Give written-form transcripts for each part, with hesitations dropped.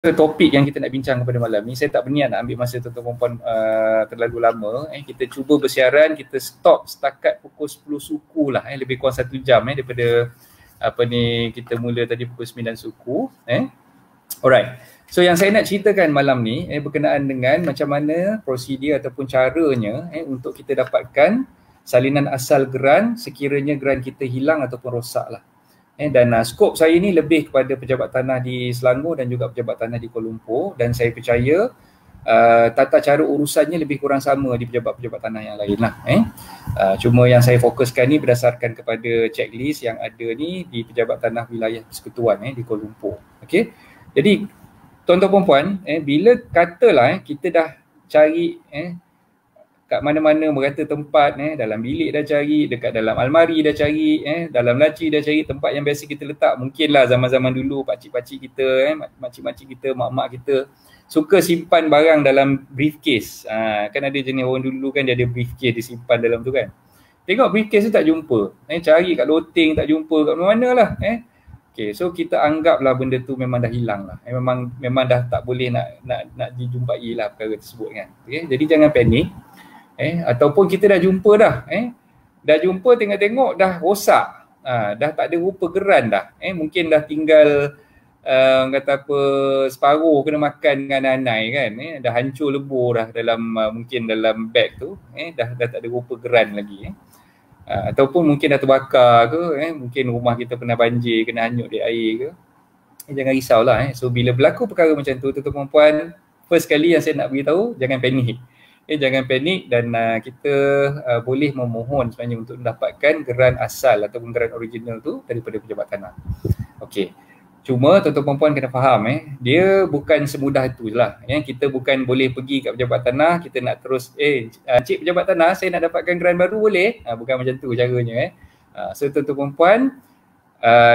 topik yang kita nak bincang pada malam ni. Saya tak berniat nak ambil masa tuan-tuan perempuan terlalu lama. Kita cuba bersiaran, kita stop setakat pukul 10 suku lah, lebih kurang 1 jam daripada kita mula tadi pukul 9 suku. Alright. So yang saya nak ceritakan malam ni berkenaan dengan macam mana prosedur ataupun caranya untuk kita dapatkan salinan asal geran sekiranya geran kita hilang ataupun rosak lah. Dan skop saya ni lebih kepada pejabat tanah di Selangor dan juga pejabat tanah di Kuala Lumpur, dan saya percaya tata cara urusannya lebih kurang sama di pejabat-pejabat tanah yang lain lah. Cuma yang saya fokuskan ni berdasarkan kepada checklist yang ada ni di pejabat tanah wilayah persekutuan di Kuala Lumpur. Okay? Jadi tuan-tuan puan, bila katalah kita dah cari kat mana-mana merata tempat, dalam bilik dah cari, dekat dalam almari dah cari, dalam laci dah cari, tempat yang biasa kita letak. Mungkinlah zaman-zaman dulu pakcik-pakcik kita, makcik-makcik kita, mak-mak kita suka simpan barang dalam briefcase. Kan ada jenis orang dulu kan dia ada briefcase disimpan dalam tu kan. Tengok briefcase tu tak jumpa. Cari kat loteng tak jumpa, kat mana-mana lah. Okay, so kita anggaplah benda tu memang dah hilang lah. Memang dah tak boleh nak dijumpai lah perkara tersebut kan. Okay? Jadi jangan panik. Ataupun kita dah jumpa dah, dah jumpa tengok-tengok dah rosak, dah tak ada rupa geran dah, mungkin dah tinggal kata apa separuh kena makan dengan anai kan, dah hancur lebur dah dalam mungkin dalam beg tu, dah tak ada rupa geran lagi, ataupun mungkin dah terbakar ke, mungkin rumah kita pernah banjir, kena hanyut di air ke. Jangan risaulah. So bila berlaku perkara macam tu, tuan-tuan puan, first kali yang saya nak beritahu, jangan panik. Jangan panik, dan kita boleh memohon sebenarnya untuk mendapatkan geran asal ataupun geran original tu daripada pejabat tanah. Okey. Cuma tuan-tuan puan kena faham, dia bukan semudah itu lah. Kita bukan boleh pergi kat pejabat tanah, kita nak terus cik pejabat tanah, saya nak dapatkan geran baru boleh? Bukan macam tu caranya. So tuan-tuan puan,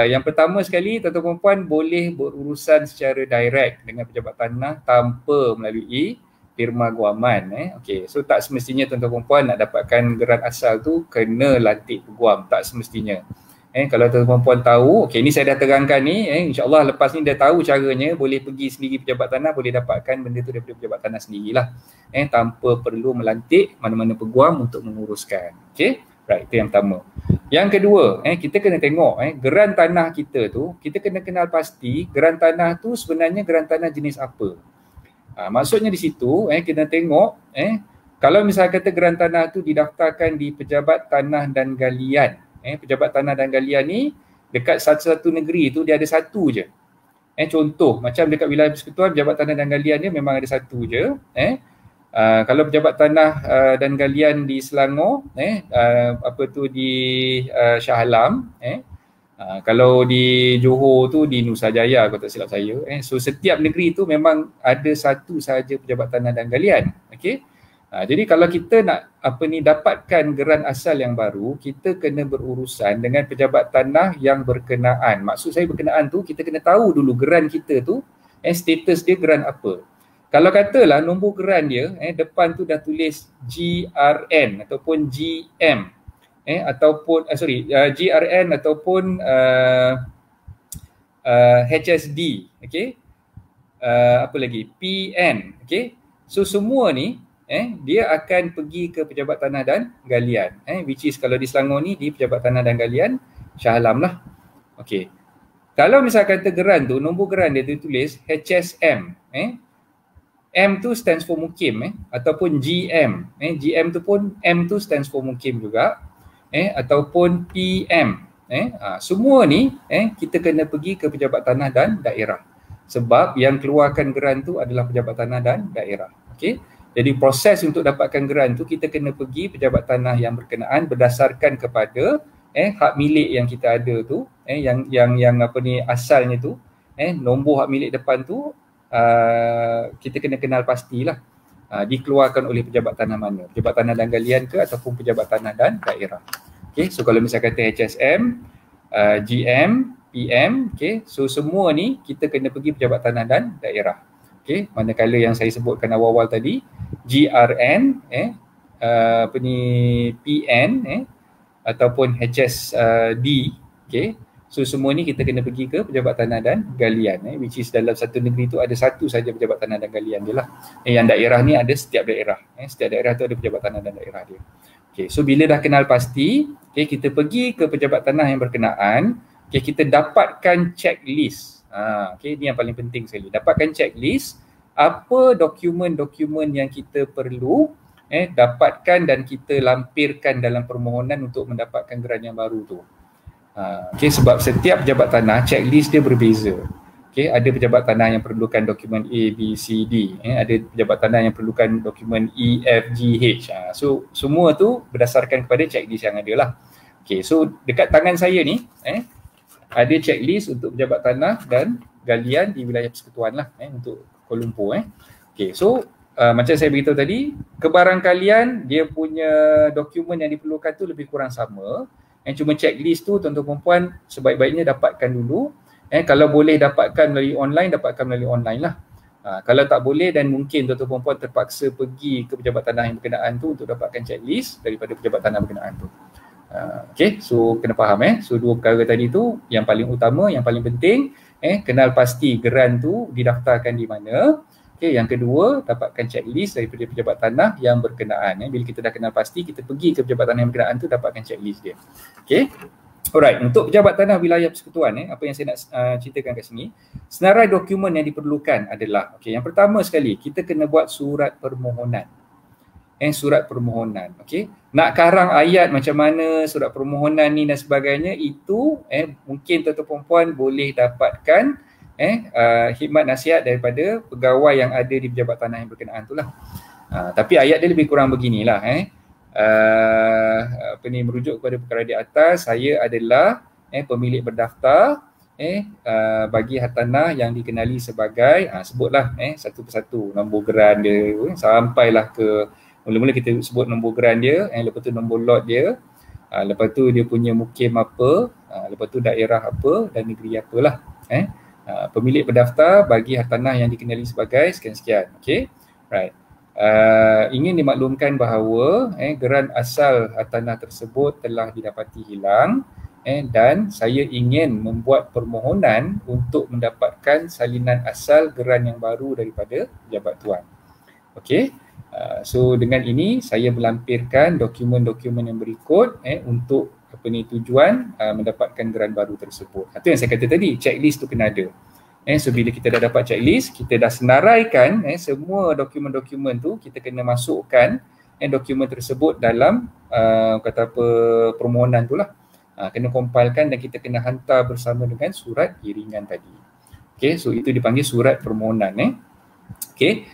yang pertama sekali, tuan-tuan puan boleh berurusan secara direct dengan pejabat tanah tanpa melalui firma guaman. Okay. So tak semestinya tuan-tuan puan nak dapatkan geran asal tu kena lantik peguam, tak semestinya. Kalau tuan-tuan puan tahu, okay, ni saya dah terangkan ni, insyaAllah lepas ni dah tahu caranya, boleh pergi sendiri pejabat tanah, boleh dapatkan benda tu daripada pejabat tanah sendirilah, tanpa perlu melantik mana-mana peguam untuk menguruskan. Okay, right, itu yang pertama. Yang kedua, kita kena tengok geran tanah kita tu, kita kena kenal pasti geran tanah tu sebenarnya geran tanah jenis apa. Maksudnya di situ kita tengok kalau misalnya kata geran tanah tu didaftarkan di Pejabat Tanah dan Galian. Pejabat Tanah dan Galian ni dekat satu-satu negeri tu dia ada satu je. Contoh macam dekat wilayah persekutuan Pejabat Tanah dan Galian dia memang ada satu je. Kalau Pejabat Tanah dan Galian di Selangor, di Shah Alam, kalau di Johor tu di Nusajaya kalau tak silap saya. So setiap negeri tu memang ada satu sahaja Pejabat Tanah dan Galian. Okey. Jadi kalau kita nak dapatkan geran asal yang baru, kita kena berurusan dengan pejabat tanah yang berkenaan. Maksud saya berkenaan tu kita kena tahu dulu geran kita tu status dia geran apa. Kalau katalah nombor geran dia depan tu dah tulis GRN ataupun GM, ataupun GRN ataupun HSD, okey, apa lagi, PN, okey. So semua ni dia akan pergi ke Pejabat Tanah dan Galian, which is kalau di Selangor ni di Pejabat Tanah dan Galian Shah Alam lah. Okey. Kalau misalkan kata geran tu, nombor geran dia tulis HSM, M tu stands for Mukim, ataupun GM, GM tu pun M tu stands for Mukim juga, ataupun PM, semua ni kita kena pergi ke Pejabat Tanah dan Daerah, sebab yang keluarkan geran tu adalah Pejabat Tanah dan Daerah. Okey. Jadi proses untuk dapatkan geran tu kita kena pergi pejabat tanah yang berkenaan berdasarkan kepada hak milik yang kita ada tu, yang asalnya tu, nombor hak milik depan tu kita kena kenal pastilah dikeluarkan oleh pejabat tanah mana, Pejabat Tanah dan Galian ke ataupun Pejabat Tanah dan Daerah. Okey, so kalau misalnya kata HSM, GM, PM, okey, so semua ni kita kena pergi Pejabat Tanah dan Daerah. Okey, manakala yang saya sebutkan awal-awal tadi GRN, PN, ataupun HSD, okey, So semua ni kita kena pergi ke pejabat tanah dan galian, which is dalam satu negeri tu ada satu saja pejabat tanah dan galian dia lah. Yang daerah ni ada setiap daerah. Setiap daerah tu ada pejabat tanah dan daerah dia. Okay, so bila dah kenal pasti, okay, kita pergi ke pejabat tanah yang berkenaan, okay, kita dapatkan checklist. Okay, ni yang paling penting sekali. Dapatkan checklist apa dokumen-dokumen yang kita perlu dapatkan dan kita lampirkan dalam permohonan untuk mendapatkan geran yang baru tu. Okay, sebab setiap pejabat tanah checklist dia berbeza. Okay, ada pejabat tanah yang perlukan dokumen A, B, C, D. Ada pejabat tanah yang perlukan dokumen E, F, G, H. So semua tu berdasarkan kepada checklist yang ada lah. Okay, so dekat tangan saya ni ada checklist untuk pejabat tanah dan galian di wilayah persekutuan lah untuk Kuala Lumpur. Okay, so macam saya beritahu tadi, kebarangkalian dia punya dokumen yang diperlukan tu lebih kurang sama. Cuma checklist tu tuan-tuan dan puan sebaik-baiknya dapatkan dulu. Kalau boleh dapatkan melalui online lah. Kalau tak boleh dan mungkin tuan-tuan dan puan terpaksa pergi ke pejabat tanah yang berkenaan tu untuk dapatkan checklist daripada pejabat tanah berkenaan tu. Okay, so kena faham So dua perkara tadi tu yang paling utama, yang paling penting kenal pasti geran tu didaftarkan di mana. Okay, yang kedua, dapatkan checklist daripada pejabat tanah yang berkenaan. Bila kita dah kenal pasti, kita pergi ke pejabat tanah yang berkenaan tu dapatkan checklist dia. Okay. Alright, untuk pejabat tanah wilayah persekutuan, apa yang saya nak ceritakan kat sini, senarai dokumen yang diperlukan adalah, okay, yang pertama sekali, kita kena buat surat permohonan. Surat permohonan, okay. Nak karang ayat macam mana surat permohonan ni dan sebagainya, itu mungkin tuan-tuan perempuan boleh dapatkan khidmat nasihat daripada pegawai yang ada di pejabat tanah yang berkenaan tu lah. Tapi ayat dia lebih kurang beginilah. Merujuk kepada perkara di atas, saya adalah pemilik berdaftar bagi hartanah yang dikenali sebagai, sebutlah satu persatu nombor geran dia, sampailah ke mula-mula kita sebut nombor geran dia, lepas tu nombor lot dia, lepas tu dia punya mukim apa, lepas tu daerah apa dan negeri apalah. Pemilik berdaftar bagi hartanah yang dikenali sebagai sekian-sekian. Okay, right. Ingin dimaklumkan bahawa geran asal hartanah tersebut telah didapati hilang dan saya ingin membuat permohonan untuk mendapatkan salinan asal geran yang baru daripada pejabat tuan. Okay, so dengan ini saya melampirkan dokumen-dokumen yang berikut untuk tujuan mendapatkan geran baru tersebut. Itu yang saya kata tadi, checklist tu kena ada. So bila kita dah dapat checklist, kita dah senaraikan semua dokumen-dokumen tu, kita kena masukkan dokumen tersebut dalam permohonan tu lah. Kena compilekan dan kita kena hantar bersama dengan surat iringan tadi. Okay, so itu dipanggil surat permohonan. Okay.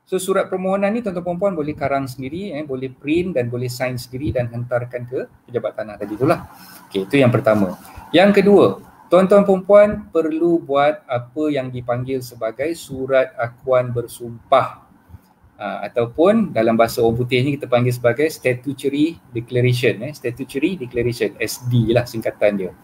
So surat permohonan ni tuan-tuan perempuan boleh karang sendiri, boleh print dan boleh sign sendiri dan hantarkan ke pejabat tanah tadi itulah. Okay, itu yang pertama. Yang kedua, tuan-tuan perempuan perlu buat apa yang dipanggil sebagai surat akuan bersumpah. Ataupun dalam bahasa orang putih ni kita panggil sebagai statutory declaration. Statutory declaration, SD lah singkatan dia.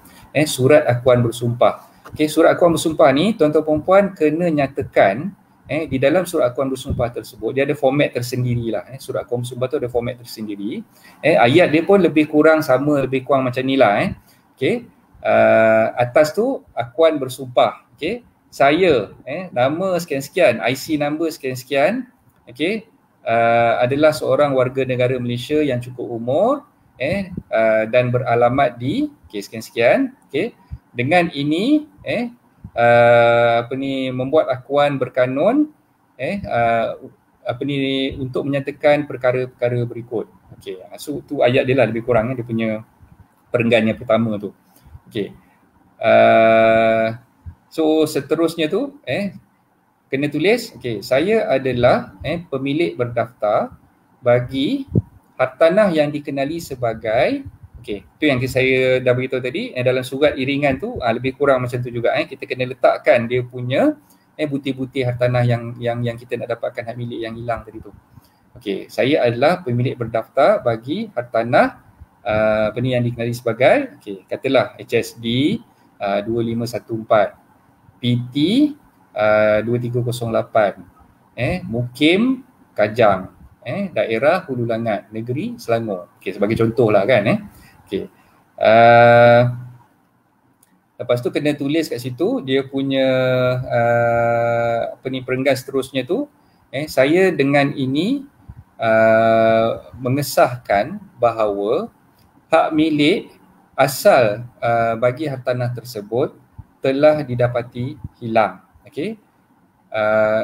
Surat akuan bersumpah. Okay, surat akuan bersumpah ni tuan-tuan perempuan kena nyatakan di dalam surat akuan bersumpah tersebut, dia ada format tersendiri lah. Surat akuan bersumpah tu ada format tersendiri. Ayat dia pun lebih kurang sama, lebih kurang macam ni lah. Okay. Atas tu akuan bersumpah. Okay. Saya, nama sekian-sekian, IC number sekian-sekian, okay, adalah seorang warga negara Malaysia yang cukup umur dan beralamat di sekian-sekian. Okay. Dengan ini, membuat akuan berkanun untuk menyatakan perkara-perkara berikut. Okey, so tu ayat dia lah lebih kurang dia punya perenggan yang pertama tu. Okey. So seterusnya tu kena tulis, okey, saya adalah pemilik berdaftar bagi hartanah yang dikenali sebagai, okey, tu yang saya dah beritahu tadi, dalam surat iringan tu lebih kurang macam tu juga. Kita kena letakkan dia punya butir-butir hartanah yang kita nak dapatkan hak milik yang hilang tadi tu. Okey, saya adalah pemilik berdaftar bagi hartanah yang dikenali sebagai, okey, katalah HSD 2514, PT 2308, Mukim Kajang, daerah Hulu Langat, negeri Selangor. Okey, sebagai contoh lah kan. Okey. Lepas tu kena tulis kat situ dia punya perenggan seterusnya tu, saya dengan ini mengesahkan bahawa hak milik asal bagi hartanah tersebut telah didapati hilang. Okey.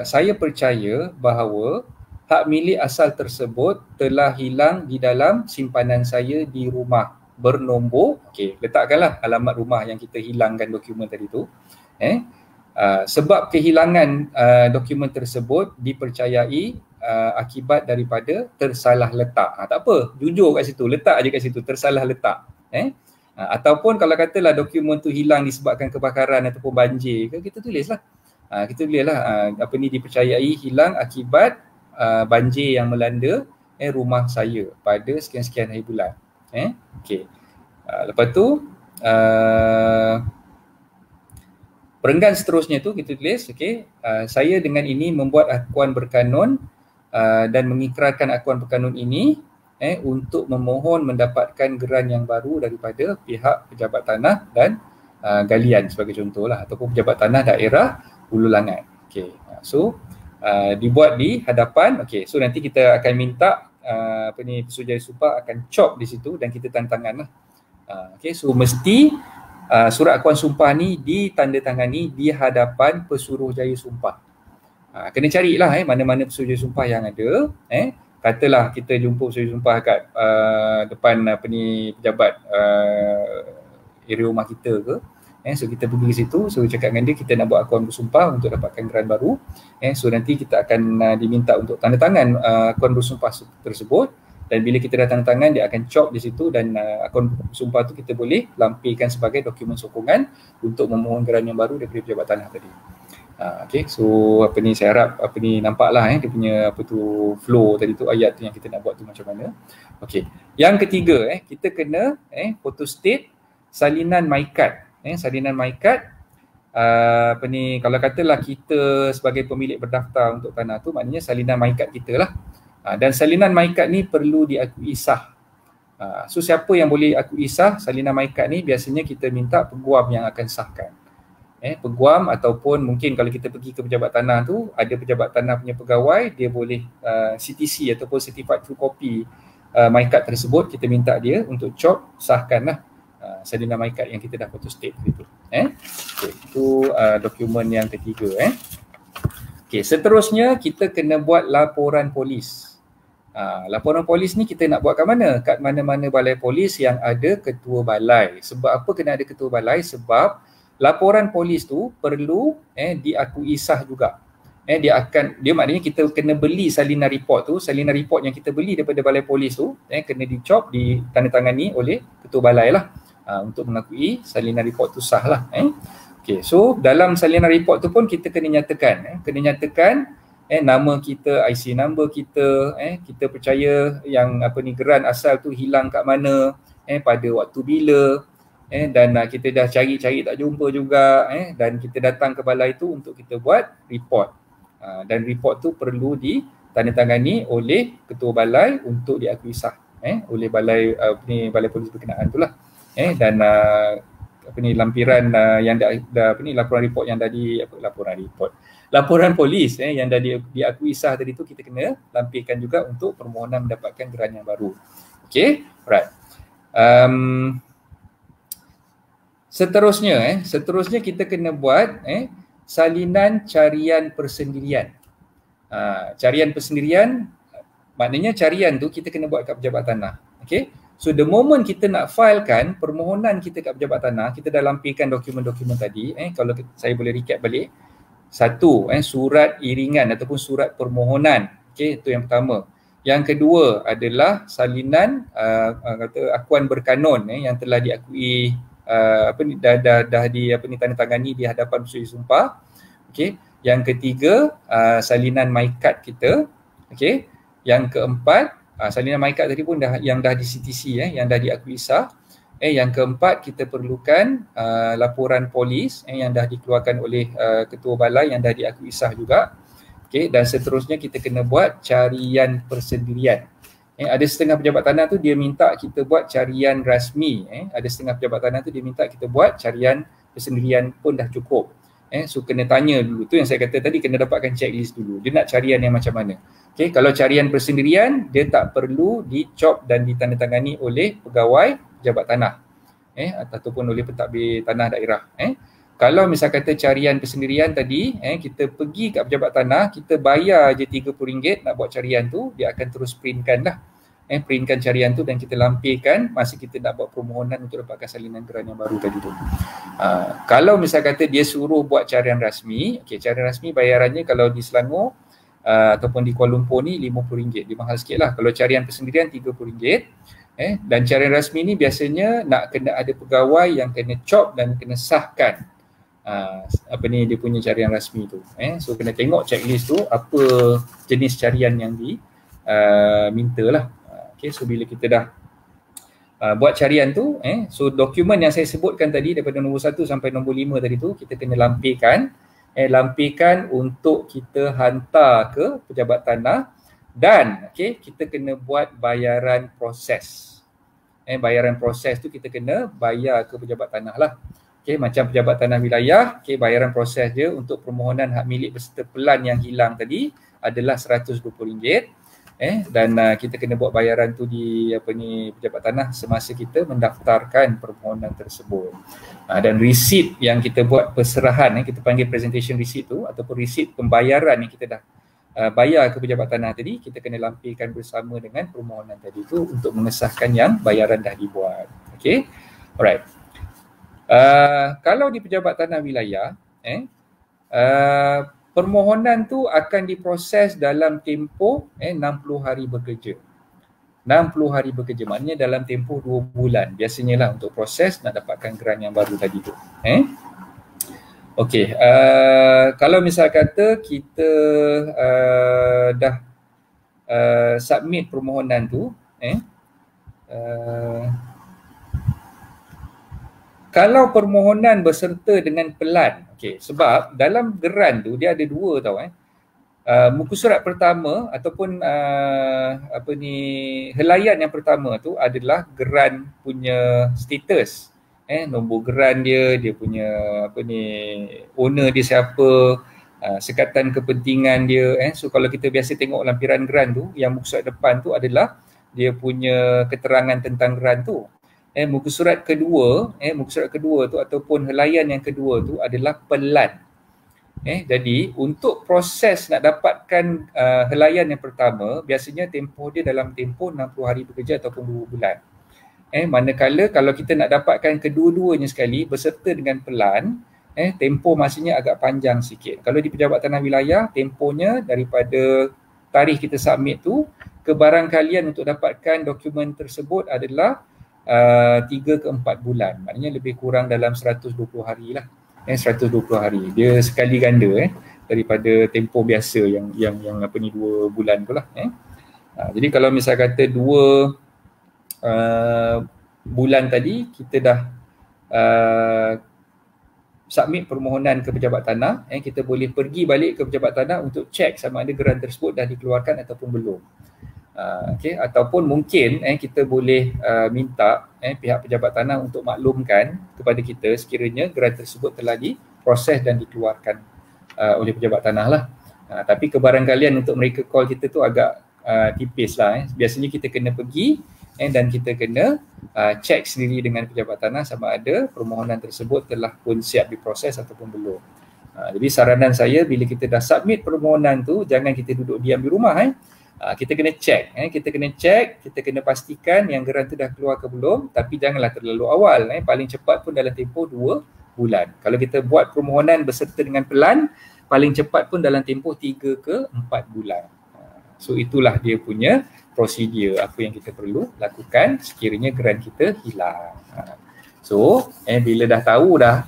Saya percaya bahawa hak milik asal tersebut telah hilang di dalam simpanan saya di rumah bernombor, letakkanlah alamat rumah yang kita hilangkan dokumen tadi tu. Sebab kehilangan dokumen tersebut dipercayai akibat daripada tersalah letak. Tak apa, jujur kat situ, letak je kat situ, tersalah letak. Ataupun kalau katalah dokumen tu hilang disebabkan kebakaran ataupun banjir, kita tulislah. Kita tulislah dipercayai hilang akibat banjir yang melanda rumah saya pada sekian-sekian hari bulan. Lepas tu perenggan seterusnya tu kita tulis, saya dengan ini membuat akuan berkanun dan mengikrarkan akuan berkanun ini untuk memohon mendapatkan geran yang baru daripada pihak pejabat tanah dan galian sebagai contohlah, ataupun pejabat tanah daerah Hulu Langat. So dibuat di hadapan. So nanti kita akan minta Pesuruhjaya Sumpah akan cop di situ dan kita tanda tangan lah. So mesti surat akuan sumpah ni ditandatangani di hadapan Pesuruhjaya Sumpah. Kena carilah mana-mana Pesuruhjaya Sumpah yang ada. Katalah kita jumpa Pesuruhjaya Sumpah kat depan pejabat area rumah kita ke. So kita pergi ke situ, so cakap dengan dia kita nak buat akuan bersumpah untuk dapatkan geran baru. So nanti kita akan diminta untuk tanda tangan akuan bersumpah tersebut, dan bila kita dah tanda tangan dia akan cop di situ, dan akuan bersumpah tu kita boleh lampirkan sebagai dokumen sokongan untuk memohon geran yang baru daripada pejabat tanah tadi. So saya harap nampaklah dia punya flow tadi tu, ayat tu yang kita nak buat tu macam mana. Yang ketiga kita kena photostate salinan MyKad. Salinan MyKad, kalau katalah kita sebagai pemilik berdaftar untuk tanah tu, maknanya salinan MyKad kita lah. Dan salinan MyKad ni perlu diakui sah. So siapa yang boleh akui sah salinan MyKad ni? Biasanya kita minta peguam yang akan sahkan. Peguam, ataupun mungkin kalau kita pergi ke pejabat tanah tu, ada pejabat tanah punya pegawai, dia boleh CTC ataupun Certified True Copy MyKad tersebut, kita minta dia untuk cop, sahkanlah salinan MyKad yang kita dah photostate itu. Itu dokumen yang ketiga. Seterusnya kita kena buat laporan polis. Laporan polis ni kita nak buat kat mana? Kat mana-mana balai polis yang ada ketua balai. Sebab apa kena ada ketua balai? Sebab laporan polis tu perlu diakui sah juga. Dia maknanya kita kena beli salinan report tu. Salinan report yang kita beli daripada balai polis tu kena dicop, ditandatangani oleh ketua balai lah, untuk mengakui salinan report tu sah lah. So dalam salinan report tu pun kita kena nyatakan, nama kita, IC number kita, kita percaya yang geran asal tu hilang kat mana, pada waktu bila, dan kita dah cari-cari tak jumpa juga, dan kita datang ke balai tu untuk kita buat report, dan report tu perlu ditandatangani oleh ketua balai untuk diakui sah oleh balai polis berkenaan tu lah. Dan lampiran yang laporan report yang dah laporan polis yang dah diakui sah tadi tu kita kena lampirkan juga untuk permohonan mendapatkan geran yang baru. Alright. Seterusnya kita kena buat salinan carian persendirian. Carian persendirian maknanya carian tu kita kena buat kat pejabat tanah. So the moment kita nak filekan permohonan kita kat pejabat tanah, kita dah lampirkan dokumen-dokumen tadi. Kalau saya boleh recap balik. Satu, surat iringan ataupun surat permohonan. Itu yang pertama. Yang kedua adalah salinan akuan berkanun yang telah diakui dah ditandatangani di hadapan Pesuruhjaya Sumpah. Yang ketiga, salinan MyKad kita. Yang keempat, salinan MyKad tadi pun yang dah di CTC, yang dah diakui sah. Yang keempat, kita perlukan laporan polis yang dah dikeluarkan oleh ketua balai yang dah diakui sah juga. Dan seterusnya kita kena buat carian persendirian. Ada setengah pejabat tanah tu dia minta kita buat carian rasmi. Ada setengah pejabat tanah tu dia minta kita buat carian persendirian pun dah cukup. So kena tanya dulu. Tu yang saya kata tadi, kena dapatkan checklist dulu. Dia nak carian yang macam mana. Okay, kalau carian persendirian, dia tak perlu dicop dan ditandatangani oleh pegawai pejabat tanah. Ataupun oleh pentadbir tanah daerah. Kalau misal kata carian persendirian tadi, kita pergi kat pejabat tanah, kita bayar je RM30 nak buat carian tu, dia akan terus printkan dah. Printkan carian tu dan kita lampirkan masa kita nak buat permohonan untuk dapatkan salinan geran yang baru tadi tu. Kalau misal kata dia suruh buat carian rasmi, carian rasmi bayarannya kalau di Selangor ataupun di Kuala Lumpur ni RM50. Dia mahal sikit lah. Kalau carian persendirian RM30. Dan carian rasmi ni biasanya nak kena ada pegawai yang kena cop dan kena sahkan dia punya carian rasmi tu. So kena tengok checklist tu apa jenis carian yang minta lah. So bila kita dah buat carian tu, so dokumen yang saya sebutkan tadi daripada nombor 1 sampai nombor 5 tadi tu kita kena lampirkan untuk kita hantar ke pejabat tanah dan kita kena buat bayaran proses. Bayaran proses tu kita kena bayar ke pejabat tanah lah. Macam pejabat tanah wilayah, bayaran proses dia untuk permohonan hak milik beserta pelan yang hilang tadi adalah RM120. Dan kita kena buat bayaran tu di pejabat tanah semasa kita mendaftarkan permohonan tersebut. Dan resit yang kita buat perserahan, kita panggil presentation receipt tu ataupun resit pembayaran yang kita dah bayar ke pejabat tanah tadi, kita kena lampirkan bersama dengan permohonan tadi tu untuk mengesahkan yang bayaran dah dibuat. Alright. Kalau di pejabat tanah wilayah, permohonan tu akan diproses dalam tempoh 60 hari bekerja. 60 hari bekerja maknanya dalam tempoh 2 bulan biasanya lah untuk proses nak dapatkan geran yang baru tadi tu. Kalau misal kata kita dah submit permohonan tu, kalau permohonan berserta dengan pelan, sebab dalam geran tu dia ada 2 tau. Muka surat pertama ataupun helaian yang pertama tu adalah geran punya status. Nombor geran dia punya owner dia siapa, sekatan kepentingan dia. So kalau kita biasa tengok lampiran geran tu, yang muka surat depan tu adalah dia punya keterangan tentang geran tu. Muka surat kedua tu ataupun helaian yang kedua tu adalah pelan. Jadi untuk proses nak dapatkan helaian yang pertama, biasanya tempoh dia dalam tempoh 60 hari bekerja ataupun 2 bulan. Manakala kalau kita nak dapatkan kedua-duanya sekali berserta dengan pelan, tempoh masanya agak panjang sikit. Kalau di pejabat tanah wilayah, tempohnya daripada tarikh kita submit tu ke barangkalian untuk dapatkan dokumen tersebut adalah 3 ke 4 bulan. Maknanya lebih kurang dalam 120 hari lah. 120 hari. Dia sekali ganda daripada tempoh biasa yang 2 bulan tu lah. Jadi kalau misal kata 2 bulan tadi kita dah submit permohonan ke pejabat tanah, kita boleh pergi balik ke pejabat tanah untuk cek sama ada geran tersebut dah dikeluarkan ataupun belum. Ataupun mungkin kita boleh minta pihak pejabat tanah untuk maklumkan kepada kita sekiranya geran tersebut telah diproses dan dikeluarkan oleh pejabat tanah lah. Tapi kebarangkalian untuk mereka call kita tu agak tipis lah. Biasanya kita kena pergi dan kita kena cek sendiri dengan pejabat tanah sama ada permohonan tersebut telah pun siap diproses ataupun belum. Jadi saranan saya, bila kita dah submit permohonan tu, jangan kita duduk diam di rumah. Kita kena cek, kita kena pastikan yang geran tu dah keluar ke belum, tapi janganlah terlalu awal. Paling cepat pun dalam tempoh 2 bulan. Kalau kita buat permohonan berserta dengan pelan, paling cepat pun dalam tempoh 3 ke 4 bulan. So itulah dia punya prosedur apa yang kita perlu lakukan sekiranya geran kita hilang. So bila dah tahu dah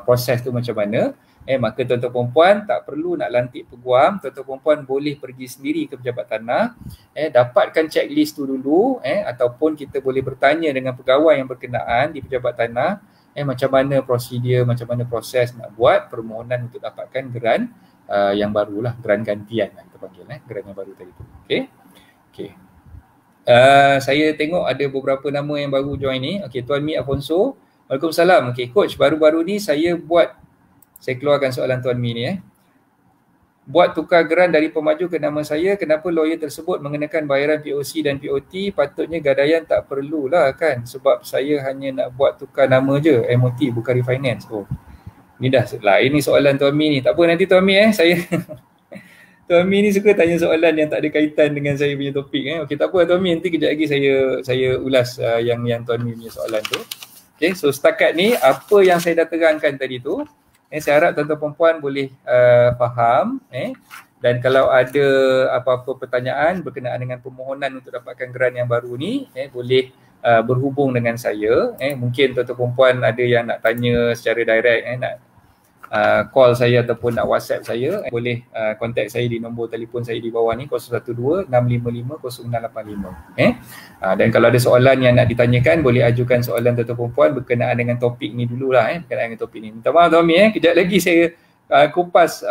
proses tu macam mana, maka tuan-tuan perempuan tak perlu nak lantik peguam. Tuan-tuan perempuan boleh pergi sendiri ke pejabat tanah, dapatkan checklist tu dulu, ataupun kita boleh bertanya dengan pegawai yang berkenaan di pejabat tanah, macam mana prosedur, macam mana proses nak buat permohonan untuk dapatkan geran yang barulah, geran gantian kita panggil, geran yang baru tadi tu. Okey. Saya tengok ada beberapa nama yang baru join ni. Okey, Tuan Mi Afonso. Waalaikumsalam. Okey, coach, baru-baru ni saya keluarkan soalan Tuan Mi ni Buat tukar geran dari pemaju ke nama saya, kenapa lawyer tersebut mengenakan bayaran POC dan POT? Patutnya gadaian tak perlulah kan, sebab saya hanya nak buat tukar nama je, MOT bukan refinance. Oh, ni dah lain ni soalan Tuan Mi ni. Tak apa, nanti Tuan Mi saya Tuan Mi ni suka tanya soalan yang tak ada kaitan dengan saya punya topik. Okey, tak apa Tuan Mi, nanti kejap lagi saya ulas yang Tuan Mi punya soalan tu. Okey, so setakat ni apa yang saya dah terangkan tadi tu, saya harap tuan-tuan perempuan boleh faham. Dan kalau ada apa-apa pertanyaan berkenaan dengan permohonan untuk dapatkan geran yang baru ni, boleh berhubung dengan saya. Mungkin tuan-tuan perempuan ada yang nak tanya secara direct, nak call saya ataupun nak WhatsApp saya, boleh contact saya di nombor telefon saya di bawah ni, 012-655-0985. Dan kalau ada soalan yang nak ditanyakan, boleh ajukan soalan tuan-tuan perempuan berkenaan dengan topik ni dululah, berkenaan dengan topik ni. Minta maaf Tuan Mi, kejap lagi saya kupas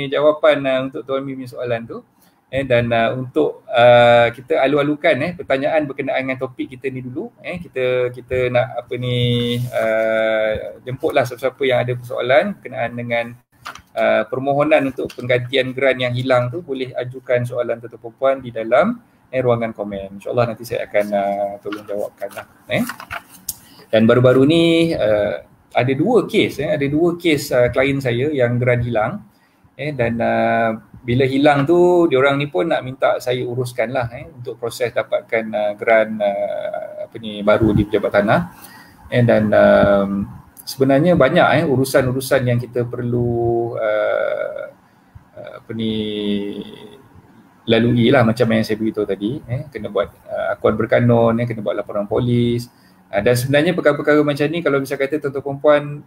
jawapan untuk Tuan Mi punya soalan tu. Dan untuk kita alu-alukan pertanyaan berkenaan dengan topik kita ni dulu. Kita nak jemputlah siapa-siapa yang ada persoalan berkenaan dengan permohonan untuk penggantian geran yang hilang tu, boleh ajukan soalan tuan-tuan perempuan di dalam ruangan komen. InsyaAllah nanti saya akan tolong jawabkan lah. Dan baru-baru ni ada dua kes klien saya yang geran hilang. Dan bila hilang tu, diorang ni pun nak minta saya uruskan lah untuk proses dapatkan geran baru di pejabat tanah. Dan sebenarnya banyak urusan-urusan yang kita perlu lalui lah, macam yang saya beritahu tadi. Kena buat akuan berkanun, kena buat laporan polis. Dan sebenarnya perkara-perkara macam ni, kalau bisa kata tuan-tuan perempuan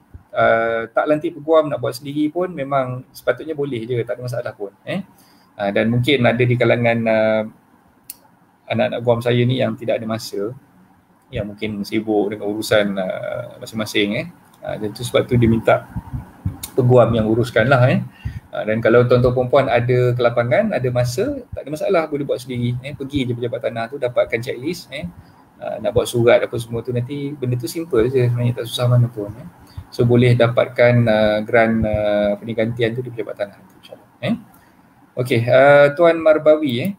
tak lantik peguam nak buat sendiri pun, memang sepatutnya boleh je, tak ada masalah pun. Dan mungkin ada di kalangan anak-anak guam saya ni yang tidak ada masa, yang mungkin sibuk dengan urusan masing-masing. Dan itu sebab tu dia minta peguam yang uruskan lah. Dan kalau tuan-tuan perempuan ada kelapangan, ada masa, tak ada masalah, boleh buat sendiri. Pergi je pejabat tanah tu, dapatkan checklist, nak buat surat apa semua tu, nanti benda tu simple je sebenarnya, tak susah mana pun. So boleh dapatkan geran penggantian tu di pejabat tanah tu, insyaAllah. Okey, Tuan Marbawi,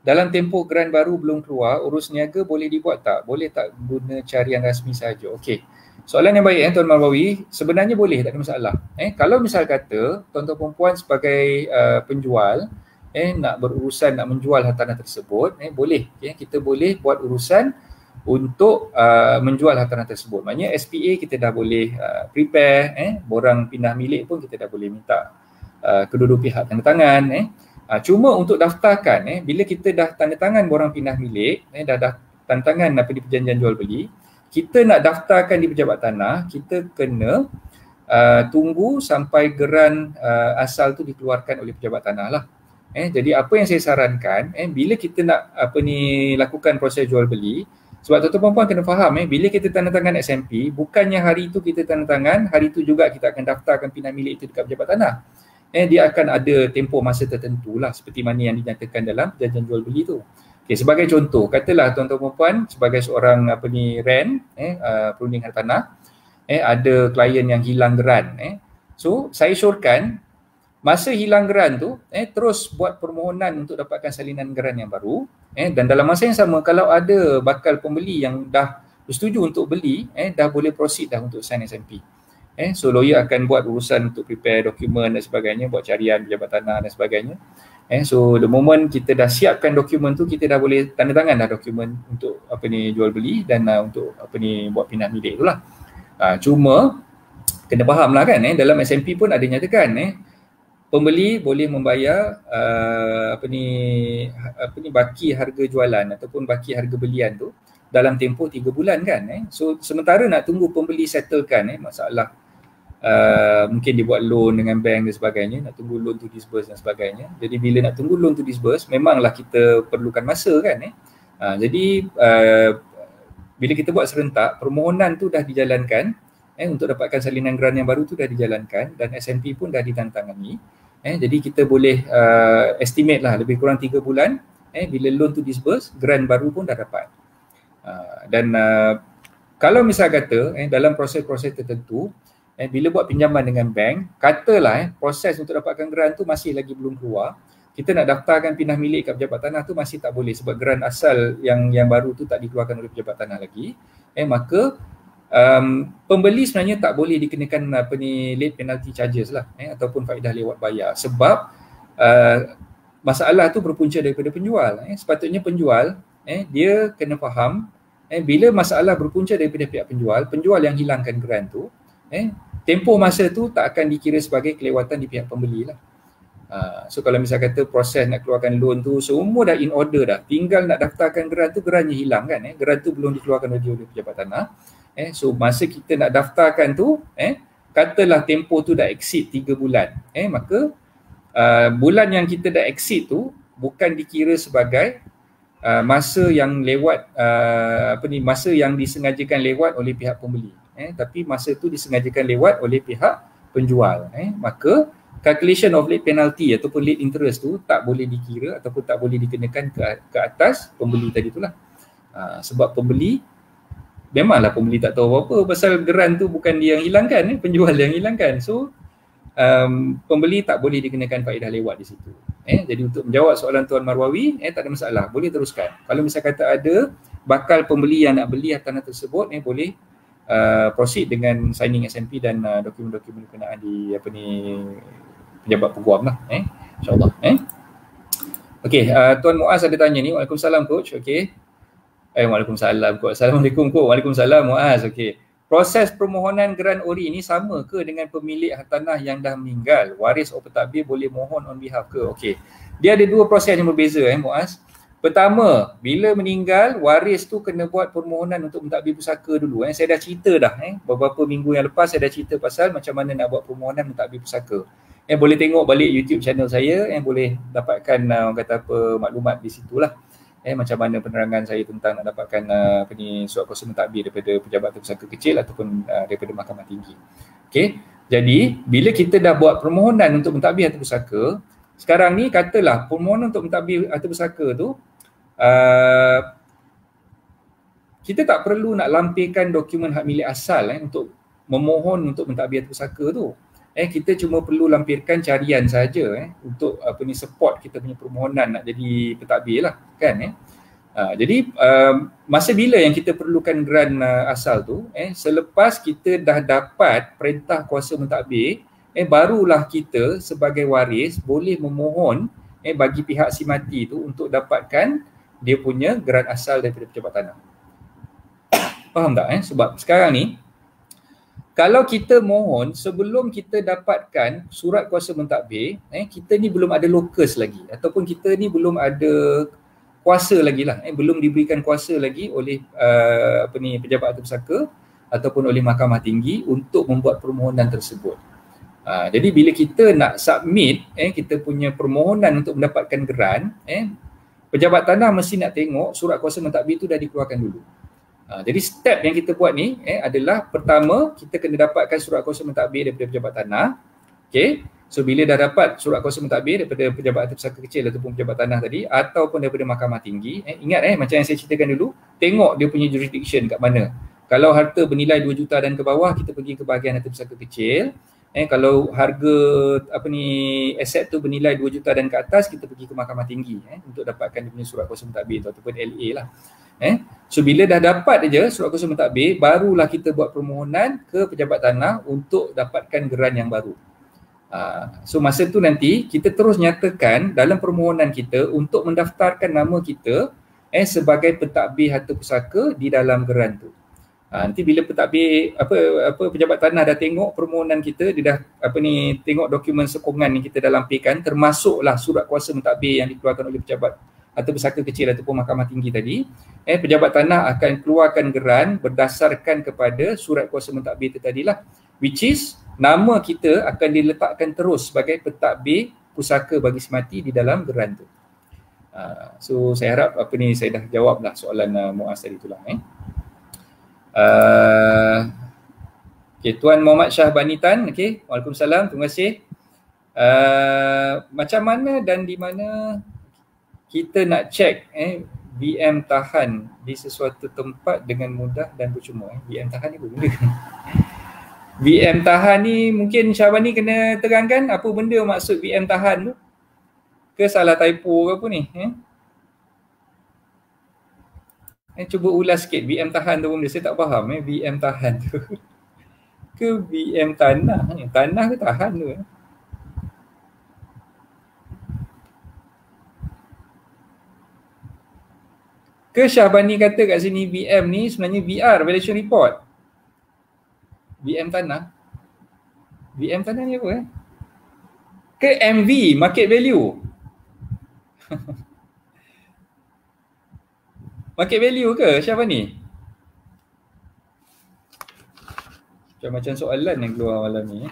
dalam tempoh geran baru belum keluar, urus niaga boleh dibuat tak? Boleh tak guna carian rasmi saja? Okey, soalan yang baik Tuan Marbawi. Sebenarnya boleh, tak ada masalah. Kalau misal kata tuan-tuan perempuan sebagai penjual nak berurusan nak menjual hartanah tersebut, boleh. Kita boleh buat urusan untuk menjual hartanah tersebut. Maknanya SPA kita dah boleh prepare, borang pindah milik pun kita dah boleh minta kedua-dua pihak tanda tangan. Cuma untuk daftarkan, bila kita dah tanda tangan borang pindah milik, dah tanda tangan di perjanjian jual beli, kita nak daftarkan di pejabat tanah, kita kena tunggu sampai geran asal tu dikeluarkan oleh pejabat tanah lah. Jadi apa yang saya sarankan, bila kita nak lakukan proses jual beli, sebab tuan-tuan perempuan kena faham, bila kita tanda tangan SMP, bukannya hari itu kita tanda tangan, hari itu juga kita akan daftarkan pindah milik itu dekat pejabat tanah. Dia akan ada tempoh masa tertentu lah, seperti mana yang dinyatakan dalam perjanjian jual beli tu. Okay, sebagai contoh, katalah tuan-tuan perempuan sebagai seorang rent, perunding hartanah, ada klien yang hilang geran. So saya syorkan masa hilang geran tu, terus buat permohonan untuk dapatkan salinan geran yang baru. Dan dalam masa yang sama, kalau ada bakal pembeli yang dah bersetuju untuk beli, dah boleh proceed dah untuk sign SMP. So lawyer akan buat urusan untuk prepare dokumen dan sebagainya, buat carian pejabat tanah dan sebagainya. So the moment kita dah siapkan dokumen tu, kita dah boleh tanda tangan dah dokumen untuk jual beli dan untuk buat pindah milik tu lah. Cuma kena faham lah kan, dalam SMP pun ada nyatakan, pembeli boleh membayar baki harga jualan ataupun baki harga belian tu dalam tempoh 3 bulan kan. So sementara nak tunggu pembeli settlekan masalah mungkin dia buat loan dengan bank dan sebagainya, nak tunggu loan tu disburse dan sebagainya. Jadi bila nak tunggu loan tu disburse, memanglah kita perlukan masa kan. Jadi bila kita buat serentak, permohonan tu dah dijalankan, untuk dapatkan salinan geran yang baru tu dah dijalankan dan SMP pun dah ditandatangani. Jadi kita boleh estimate lah lebih kurang 3 bulan bila loan tu disburse, grant baru pun dah dapat. Dan kalau misal kata dalam proses-proses tertentu, bila buat pinjaman dengan bank, katalah proses untuk dapatkan grant tu masih lagi belum keluar, kita nak daftarkan pindah milik kat pejabat tanah tu masih tak boleh sebab grant asal yang baru tu tak dikeluarkan oleh pejabat tanah lagi, maka pembeli sebenarnya tak boleh dikenakan late penalty charges lah, ataupun faedah lewat bayar, sebab masalah tu berpunca daripada penjual. Sepatutnya penjual dia kena faham bila masalah berpunca daripada pihak penjual yang hilangkan grant tu, tempoh masa tu tak akan dikira sebagai kelewatan di pihak pembeli lah. So kalau misal kata proses nak keluarkan loan tu semua dah in order dah, tinggal nak daftarkan grant tu, grantnya hilang kan, grant tu belum dikeluarkan oleh pejabat tanah, so masa kita nak daftarkan tu, katalah tempoh tu dah exceed 3 bulan, maka bulan yang kita dah exceed tu bukan dikira sebagai masa yang lewat masa yang disengajakan lewat oleh pihak pembeli, tapi masa tu disengajakan lewat oleh pihak penjual, maka calculation of late penalty ataupun late interest tu tak boleh dikira ataupun tak boleh dikenakan ke atas pembeli tadi itulah. Sebab pembeli, memanglah pembeli tak tahu apa-apa pasal grant tu, bukan dia yang hilangkan, penjual yang hilangkan. So pembeli tak boleh dikenakan faedah lewat di situ. Jadi untuk menjawab soalan Tuan Marwawi, tak ada masalah, boleh teruskan. Kalau misal kata ada bakal pembeli yang nak beli tanah tersebut, boleh proceed dengan signing SMP dan dokumen-dokumen berkenaan di pejabat peguam lah, insyaAllah. Okey, Tuan Muaz ada tanya ni. Waalaikumsalam coach. Okey. Waalaikumsalam coach. Assalamualaikum coach. Waalaikumsalam Muaz. Okey. Proses permohonan grant ori ni sama ke dengan pemilik hartanah yang dah meninggal? Waris atau pentadbir boleh mohon on behalf ke? Okey. Dia ada dua proses yang berbeza Muaz. Pertama, bila meninggal, waris tu kena buat permohonan untuk mentadbir pusaka dulu. Saya dah cerita dah, beberapa minggu yang lepas saya dah cerita pasal macam mana nak buat permohonan mentadbir pusaka. Boleh tengok balik YouTube channel saya, boleh dapatkan orang kata apa maklumat di situlah. Macam mana penerangan saya tentang nak dapatkan surat kuasa mentadbir daripada pejabat pusaka kecil ataupun daripada mahkamah tinggi. Okey. Jadi, bila kita dah buat permohonan untuk mentadbir harta pusaka, sekarang ni katalah permohonan untuk mentadbir harta pusaka tu kita tak perlu nak lampirkan dokumen hak milik asal untuk memohon untuk mentadbir harta pusaka tu. Kita cuma perlu lampirkan carian saja untuk support kita punya permohonan nak jadi pentadbir lah kan. Jadi masa bila yang kita perlukan grant asal tu, selepas kita dah dapat perintah kuasa mentadbir, barulah kita sebagai waris boleh memohon bagi pihak si mati tu untuk dapatkan dia punya grant asal daripada pejabat tanah. Faham tak? Sebab sekarang ni kalau kita mohon sebelum kita dapatkan surat kuasa mentadbir, kita ni belum ada locus lagi ataupun kita ni belum ada kuasa lagi lah, belum diberikan kuasa lagi oleh pejabat harta pusaka ataupun oleh mahkamah tinggi untuk membuat permohonan tersebut. Jadi bila kita nak submit kita punya permohonan untuk mendapatkan grant, pejabat tanah mesti nak tengok surat kuasa mentadbir tu dah dikeluarkan dulu. Jadi step yang kita buat ni adalah pertama kita kena dapatkan surat kuasa mentadbir daripada pejabat tanah. Okey. So bila dah dapat surat kuasa mentadbir daripada pejabat harta pusaka kecil ataupun pejabat tanah tadi ataupun daripada mahkamah tinggi, ingat macam yang saya ceritakan dulu, tengok dia punya jurisdiction kat mana. Kalau harta bernilai 2 juta dan ke bawah, kita pergi ke bahagian harta pusaka kecil. Kalau harga aset tu bernilai 2 juta dan ke atas, kita pergi ke mahkamah tinggi untuk dapatkan dia punya surat kuasa mentadbir tu ataupun LA lah. So bila dah dapat aja surat kuasa mentadbir, barulah kita buat permohonan ke pejabat tanah untuk dapatkan grant yang baru. So masa tu nanti kita terus nyatakan dalam permohonan kita untuk mendaftarkan nama kita sebagai pentadbir harta pusaka di dalam grant tu. Nanti bila pentadbir pejabat tanah dah tengok permohonan kita, dia dah tengok dokumen sokongan yang kita dah lampirkan, termasuklah surat kuasa mentadbir yang dikeluarkan oleh pejabat atau pusaka kecil ataupun mahkamah tinggi tadi, pejabat tanah akan keluarkan grant berdasarkan kepada surat kuasa mentadbir itu tadilah, which is nama kita akan diletakkan terus sebagai pentadbir pusaka bagi semati di dalam grant tu. So saya harap saya dah jawablah soalan Muaz tadi itulah. Okay, Tuan Muhammad Shah Banitan. Okay, Waalaikumsalam, terima kasih. Macam mana dan di mana kita nak check VM tahan di sesuatu tempat dengan mudah dan percuma. VM tahan ni apa benda? VM tahan ni mungkin Syahbani kena terangkan apa benda maksud VM tahan tu? Ke salah typo ke apa ni? Cuba ulas sikit VM tahan tu benda. Saya tak faham VM tahan tu. Ke VM tanah? Tanah ke tahan tu? Ke Syahbani kata kat sini VM ni sebenarnya VR, valuation report. VM tanah. VM tanah ni apa Ke MV, market value. Market value ke Syahbani? Macam soalan yang keluar malam ni.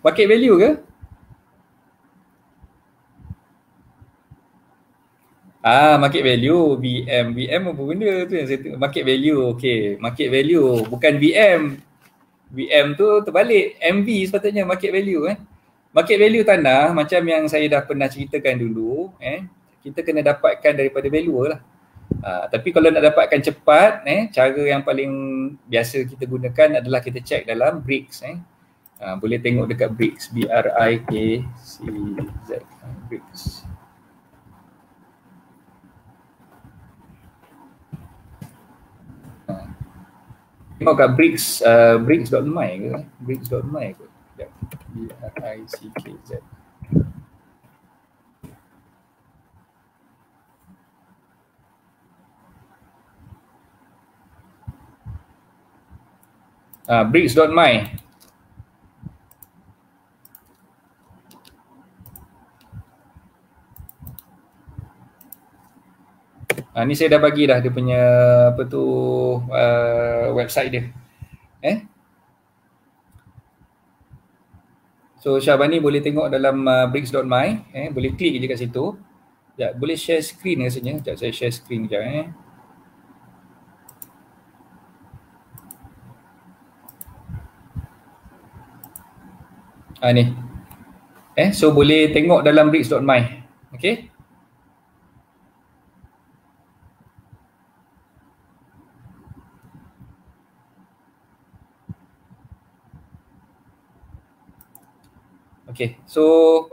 Market value ke? Market value, VM apa benda tu yang saya market value. Okey, market value bukan VM. VM tu terbalik, MV sepatutnya market value Market value tanah macam yang saya dah pernah ceritakan dulu, kita kena dapatkan daripada valuer lah. Tapi kalau nak dapatkan cepat, cara yang paling biasa kita gunakan adalah kita check dalam BRICS. Boleh tengok dekat BRICS, BRICS, BRICS. Tengok kat BRICS, BRICS.my ke? BRICS.my ke? BRICKZ. BRICS.my. Ni saya dah bagi dah dia punya apa tu website dia. So Syahbani boleh tengok dalam BRICS.my, boleh klik je kat situ. Sekejap, boleh share screen rasanya. Sekejap saya share screen sekejap ni. So boleh tengok dalam BRICS.my. Okey. Okay, so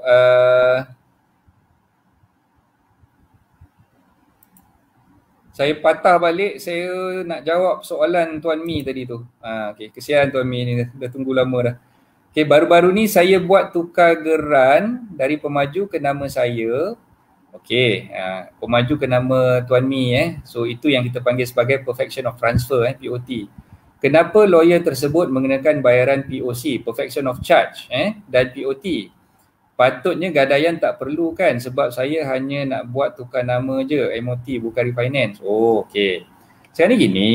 saya patah balik, saya nak jawab soalan Tuan Mi tadi tu. Okay, kesian Tuan Mi ni dah tunggu lama dah. Okay, baru-baru ni saya buat tukar geran dari pemaju ke nama saya. Okay, pemaju ke nama Tuan Mi So itu yang kita panggil sebagai perfection of transfer POT. Kenapa lawyer tersebut mengenakan bayaran POC, perfection of charge dan POT? Patutnya gadaian tak perlu kan, sebab saya hanya nak buat tukar nama je, MOT bukan refinance. Oh, okey. Sekarang ni gini,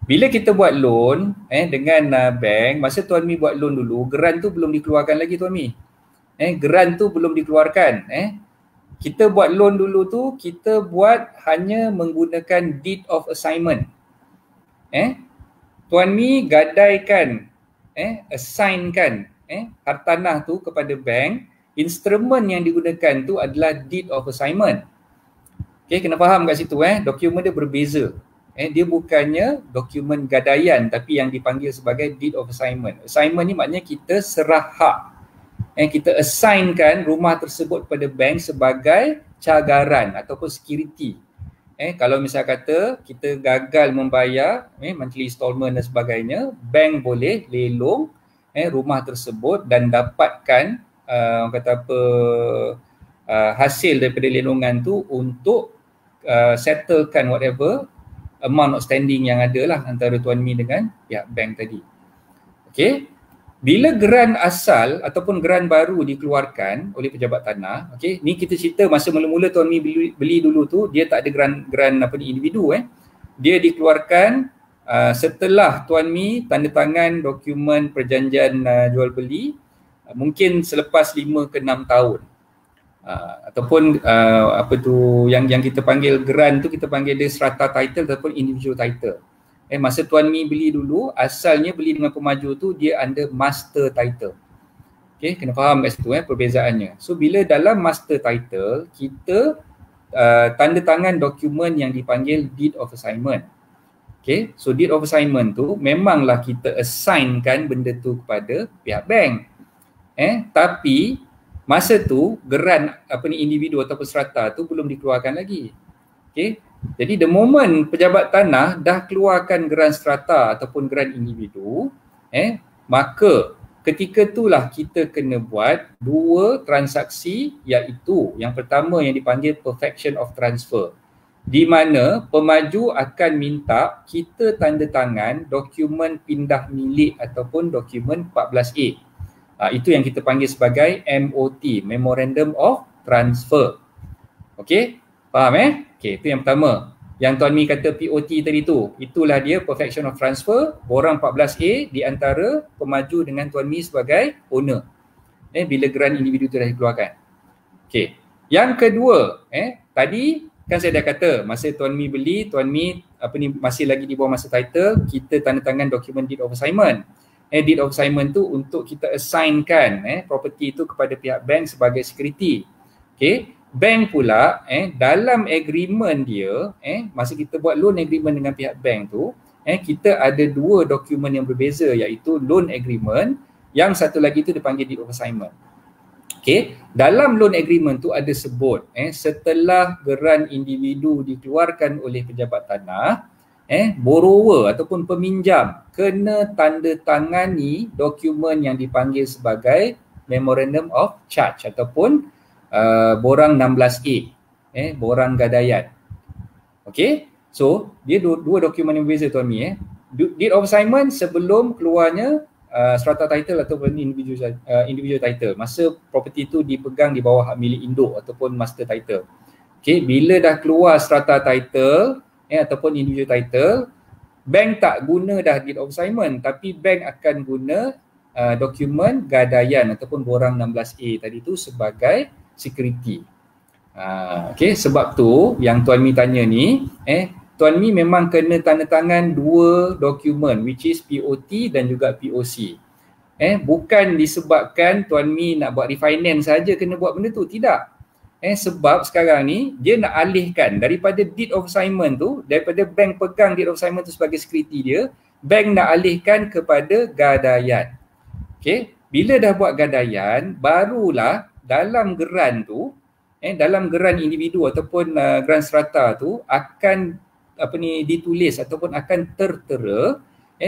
bila kita buat loan dengan bank, masa Tuan Mi buat loan dulu, geran tu belum dikeluarkan lagi Tuan Mi. Geran tu belum dikeluarkan. Kita buat loan dulu tu, kita buat hanya menggunakan deed of assignment. Tuan Mi gadaikan, assignkan hartanah tu kepada bank, instrumen yang digunakan tu adalah deed of assignment. Okay, kena faham kat situ dokumen dia berbeza. Dia bukannya dokumen gadaian tapi yang dipanggil sebagai deed of assignment. Assignment ni maknanya kita serah hak. Kita assignkan rumah tersebut kepada bank sebagai cagaran ataupun security. Kalau misal kata kita gagal membayar monthly installment dan sebagainya, bank boleh lelong rumah tersebut dan dapatkan kata apa hasil daripada lelongan tu untuk settlekan whatever amount outstanding yang ada lah antara Tuan Mi dengan pihak bank tadi. Okay. Bila geran asal ataupun geran baru dikeluarkan oleh pejabat tanah, okey, ni kita cerita masa mula-mula Tuan Mi beli dulu tu, dia tak ada geran apa ni individu Dia dikeluarkan setelah Tuan Mi tanda tangan dokumen perjanjian jual beli, mungkin selepas 5 ke 6 tahun. Ataupun apa tu yang kita panggil geran tu, kita panggil dia strata title ataupun individual title. Masa Tuan Mi beli dulu, asalnya beli dengan pemaju tu dia under master title. Okay, kena faham kat situ perbezaannya. So bila dalam master title, kita tanda tangan dokumen yang dipanggil deed of assignment. Okay, so deed of assignment tu memanglah kita assignkan benda tu kepada pihak bank. Tapi masa tu geran individu ataupun strata tu belum dikeluarkan lagi. Okay, jadi the moment pejabat tanah dah keluarkan geran strata ataupun geran individu, maka ketika itulah kita kena buat dua transaksi, iaitu yang pertama yang dipanggil perfection of transfer, di mana pemaju akan minta kita tanda tangan dokumen pindah milik ataupun dokumen 14A. Itu yang kita panggil sebagai MOT, Memorandum of Transfer. Okey, faham Okey, itu yang pertama. Yang Tuan Mi kata POT tadi tu, itulah dia perfection of transfer, borang 14A di antara pemaju dengan Tuan Mi sebagai owner. Bila geran individu tu dah dikeluarkan. Okey. Yang kedua, tadi kan saya dah kata masa Tuan Mi beli, Tuan Mi masih lagi di bawah masa title, kita tanda tangan dokumen deed of assignment. Deed of assignment tu untuk kita assignkan property tu kepada pihak bank sebagai security. Okey. Bank pula dalam agreement dia, masa kita buat loan agreement dengan pihak bank tu, kita ada dua dokumen yang berbeza, iaitu loan agreement, yang satu lagi tu dipanggil deed of assignment. Okay, dalam loan agreement tu ada sebut setelah geran individu dikeluarkan oleh pejabat tanah, borrower ataupun peminjam kena tanda tangani dokumen yang dipanggil sebagai Memorandum of Charge ataupun borang 16A, borang gadaian. Okey, so dia dua dokumen yang berbeza Tuan Mi. Deed of assignment sebelum keluarnya strata title ataupun individual title, masa property itu dipegang di bawah hak milik induk ataupun master title. Okey, bila dah keluar strata title ataupun individual title, bank tak guna dah deed of assignment, tapi bank akan guna dokumen gadaian ataupun borang 16A tadi tu sebagai security. Okey, sebab tu yang Tuan Mi tanya ni, Tuan Mi memang kena tanda tangan dua dokumen, which is POT dan juga POC. Bukan disebabkan Tuan Mi nak buat refinance saja kena buat benda tu, tidak. Sebab sekarang ni dia nak alihkan daripada deed of assignment tu, daripada bank pegang deed of assignment tu sebagai security dia, bank nak alihkan kepada gadaian. Okey, bila dah buat gadaian, barulah dalam geran tu, dalam geran individu ataupun geran strata tu akan ditulis ataupun akan tertera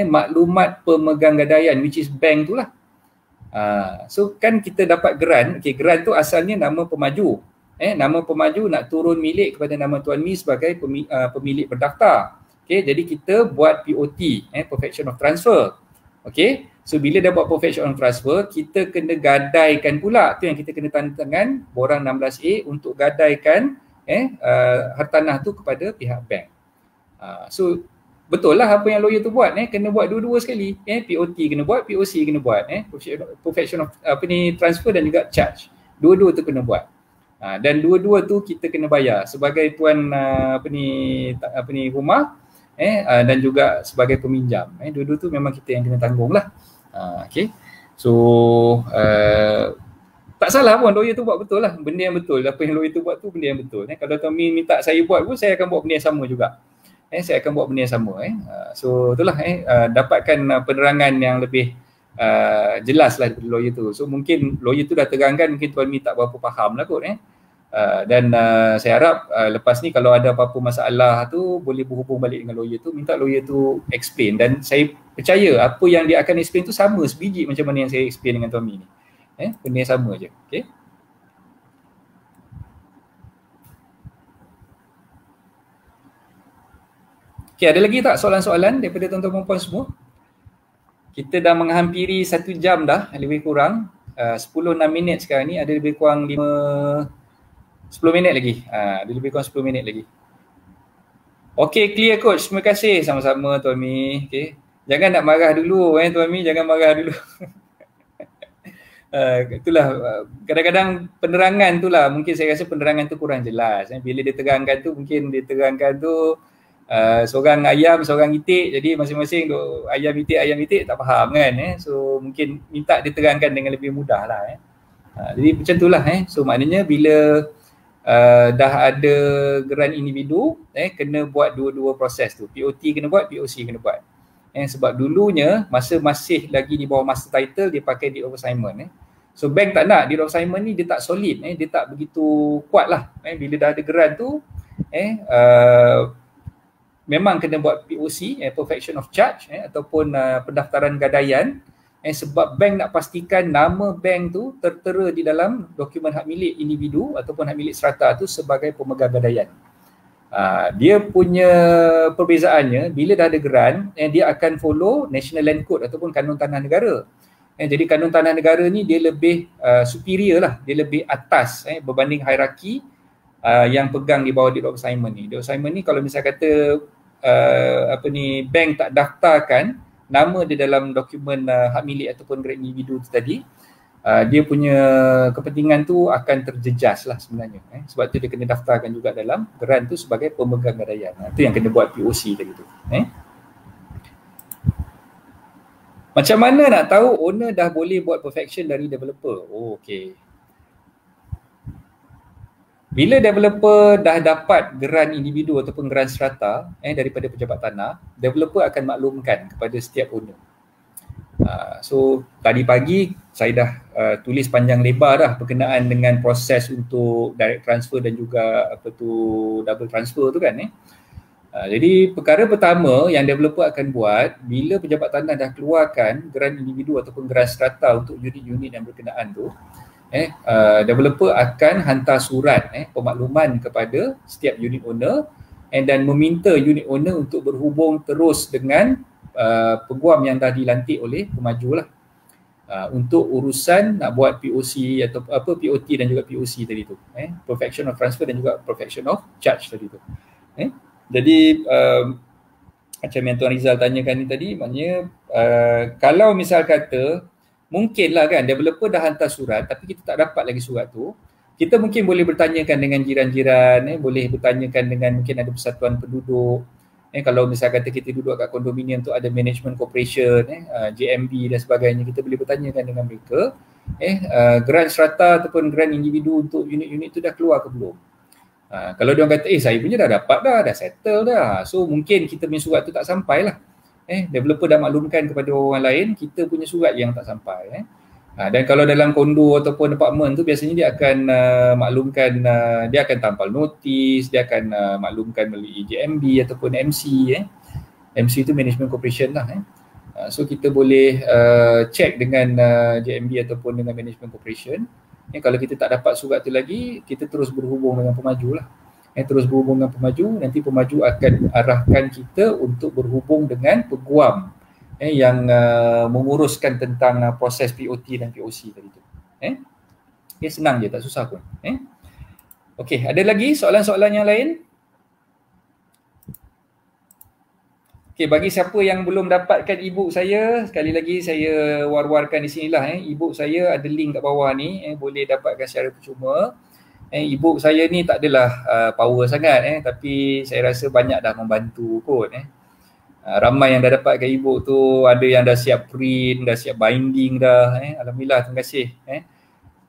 maklumat pemegang gadaian, which is bank tu lah. So kan kita dapat geran, geran tu asalnya nama pemaju. Nama pemaju nak turun milik kepada nama Tuan Mi sebagai pemilik berdaftar. Jadi kita buat POT, perfection of transfer. So bila dah buat perfection of transfer, kita kena gadaikan pula, tu yang kita kena tanda tangan borang 16A untuk gadaikan hartanah tu kepada pihak bank. So betul lah apa yang lawyer tu buat, kena buat dua-dua sekali, POT kena buat, POC kena buat, perfection of transfer dan juga charge, dua-dua tu kena buat. Dan dua-dua tu kita kena bayar sebagai tuan rumah, dan juga sebagai peminjam. Dua-dua tu memang kita yang kena tanggung lah. Okay. So tak salah pun lawyer tu buat betul lah, benda yang betul. Apa yang lawyer tu buat tu benda yang betul. Kalau Tuan Mi minta saya buat pun, saya akan buat benda yang sama juga. Saya akan buat benda yang sama. So itulah, dapatkan penerangan yang lebih jelas lah daripada lawyer tu. So mungkin lawyer tu dah terangkan, mungkin Tuan Mi tak berapa faham lah kot. Dan saya harap lepas ni kalau ada apa-apa masalah tu boleh berhubung balik dengan lawyer tu, minta lawyer tu explain, dan saya percaya apa yang dia akan explain tu sama sebiji macam mana yang saya explain dengan Tuan Mi ni. Benda yang sama je. Okay. Okay, ada lagi tak soalan-soalan daripada tuan-tuan dan puan semua? Kita dah menghampiri 1 jam dah, lebih kurang 10-6 minit sekarang ni, ada lebih kurang 10 minit lagi. Ada lebih kurang 10 minit lagi. Okay, clear coach. Terima kasih sama-sama Tuan Mi. Okay. Jangan nak marah dulu Tuan Mi, jangan marah dulu. Itulah kadang-kadang penerangan tu lah, mungkin saya rasa penerangan tu kurang jelas. Bila dia terangkan tu, mungkin dia terangkan tu Seorang ayam, seorang itik, jadi masing-masing ayam itik tak faham kan. So mungkin minta diterangkan dengan lebih mudah lah. Jadi macam itulah. So maknanya bila dah ada geran individu, kena buat dua-dua proses tu. POT kena buat, POC kena buat. Sebab dulunya masa masih lagi di bawah master title, dia pakai deed of assignment. So bank tak nak, deed of assignment ni dia tak solid, dia tak begitu kuat lah. Bila dah ada geran tu, memang kena buat POC, perfection of charge, ataupun pendaftaran gadaian, sebab bank nak pastikan nama bank tu tertera di dalam dokumen hak milik individu ataupun hak milik serata tu sebagai pemegang gadaian. Dia punya perbezaannya, bila dah ada geran, dia akan follow National Land Code ataupun kanun tanah negara. Jadi kanun tanah negara ni dia lebih superior lah, dia lebih atas berbanding hierarki yang pegang di bawah deed of assignment ni. Deed of assignment ni kalau misal kata bank tak daftarkan nama di dalam dokumen hak milik ataupun geran individu tu tadi, dia punya kepentingan tu akan terjejas lah sebenarnya. Sebab tu dia kena daftarkan juga dalam geran tu sebagai pemegang gadaian. Itu yang kena buat POC tadi tu. Macam mana nak tahu owner dah boleh buat perfection dari developer? Okay. Bila developer dah dapat geran individu ataupun geran strata daripada pejabat tanah, developer akan maklumkan kepada setiap owner. So tadi pagi saya dah tulis panjang lebar dah berkenaan dengan proses untuk direct transfer dan juga double transfer tu kan. Jadi perkara pertama yang developer akan buat bila pejabat tanah dah keluarkan geran individu ataupun geran strata untuk unit-unit yang berkenaan tu, developer akan hantar surat pemakluman kepada setiap unit owner dan meminta unit owner untuk berhubung terus dengan peguam yang dah dilantik oleh pemaju lah untuk urusan nak buat POC atau POT dan juga POC tadi tu, perfection of transfer dan juga perfection of charge tadi tu. Jadi macam yang Tuan Rizal tanyakan ni tadi, maknanya kalau misal kata mungkinlah kan developer dah hantar surat tapi kita tak dapat lagi surat tu, kita mungkin boleh bertanyakan dengan jiran-jiran, boleh bertanyakan dengan mungkin ada persatuan penduduk. Kalau misal kata kita duduk kat kondominium tu ada management corporation, JMB dan sebagainya, kita boleh bertanyakan dengan mereka, geran strata ataupun geran individu untuk unit-unit tu dah keluar ke belum. Kalau dia orang kata saya punya dah dapat dah settle dah, so mungkin kita punya surat tu tak sampai lah. Developer dah maklumkan kepada orang lain, kita punya surat yang tak sampai. Dan kalau dalam kondo ataupun apartment tu biasanya dia akan maklumkan, dia akan tampal notis, dia akan maklumkan melalui JMB ataupun MC. MC tu management corporation lah. So kita boleh check dengan JMB ataupun dengan management corporation. Kalau kita tak dapat surat tu lagi, kita terus berhubung dengan pemaju lah. Terus berhubung dengan pemaju, nanti pemaju akan arahkan kita untuk berhubung dengan peguam yang menguruskan tentang proses POT dan POC tadi tu. Senang je, tak susah pun. Okey, ada lagi soalan-soalan yang lain? Okey, bagi siapa yang belum dapatkan e-book saya, sekali lagi saya war-warkan di sinilah. E-book saya ada link kat bawah ni, boleh dapatkan secara percuma. E-book saya ni tak adalah power sangat, tapi saya rasa banyak dah membantu kot. Ramai yang dah dapatkan e-book tu, ada yang dah siap print, dah siap binding dah. Alhamdulillah, terima kasih.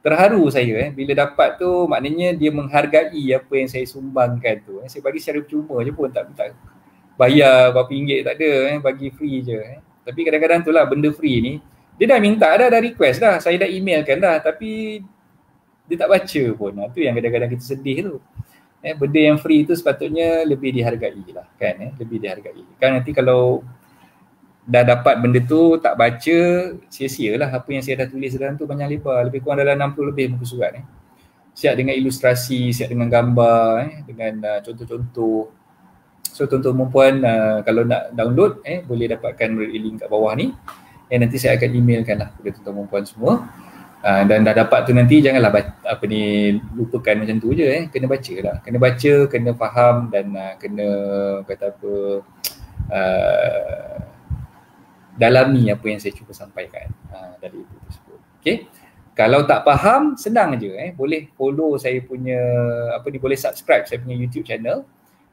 Terharu saya bila dapat tu, maknanya dia menghargai apa yang saya sumbangkan tu. Saya bagi secara percuma je pun, tak bayar berapa ringgit tak ada, bagi free je. Tapi kadang-kadang tu lah benda free ni, dia dah minta dah request dah, saya dah emailkan dah, tapi dia tak baca pun. Tu yang kadang-kadang kita sedih tu. Benda yang free tu sepatutnya lebih dihargai lah kan, lebih dihargai. Kan nanti kalau dah dapat benda tu tak baca, sia-sia lah apa yang saya dah tulis dalam tu banyak lebar, lebih kurang dalam 60 lebih muka surat. Siap dengan ilustrasi, siap dengan gambar, dengan contoh-contoh. So tuan-tuan dan puan, kalau nak download boleh dapatkan link kat bawah ni. Nanti saya akan emailkan lah kepada tuan-tuan dan puan semua. Dan dah dapat tu nanti janganlah lupakan macam tu je. Kena baca lah, kena baca, kena faham dan kena dalami apa yang saya cuba sampaikan dari itu tersebut. Okey. Kalau tak faham, senang je boleh follow saya punya boleh subscribe saya punya YouTube channel.